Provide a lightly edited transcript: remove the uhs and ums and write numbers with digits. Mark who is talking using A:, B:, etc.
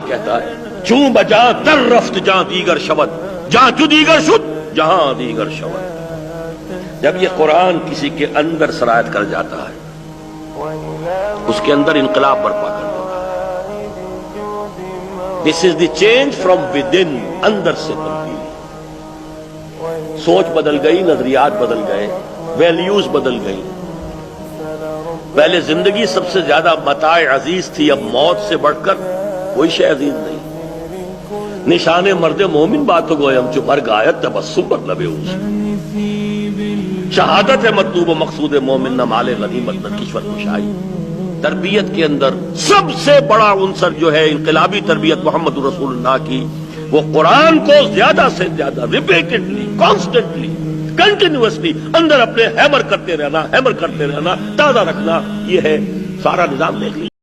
A: کہتا ہے چوں بجا در رفت جہاں دیگر شود جہاں جو دیگر شد جہاں دیگر شود۔ جب یہ قرآن کسی کے اندر سرایت کر جاتا ہے اس کے اندر انقلاب برپا کر دیتا ہے۔ This is the change from within, اندر سے تبدیلی، سوچ بدل گئی، نظریات بدل گئے، ویلیوز بدل گئی۔ پہلے زندگی سب سے زیادہ متاع عزیز تھی، اب موت سے بڑھ کر کوئی شے عزیز نہیں۔ نشان مرد مومن باتوں گویم چو مرگ آیت تبسم پر لبے اوز، شہادت ہے مطلوب و مقصود مومن نہ مال غنیمت نہ کشور کشائی۔ تربیت کے اندر سب سے بڑا عنصر جو ہے انقلابی تربیت محمد رسول اللہ کی، وہ قرآن کو زیادہ سے زیادہ ریپیٹڈلی، کانسٹنٹلی، کنٹینیوسلی اندر اپنے ہیمر کرتے رہنا، تازہ رکھنا، یہ ہے سارا نظام۔ دیکھ لیجیے۔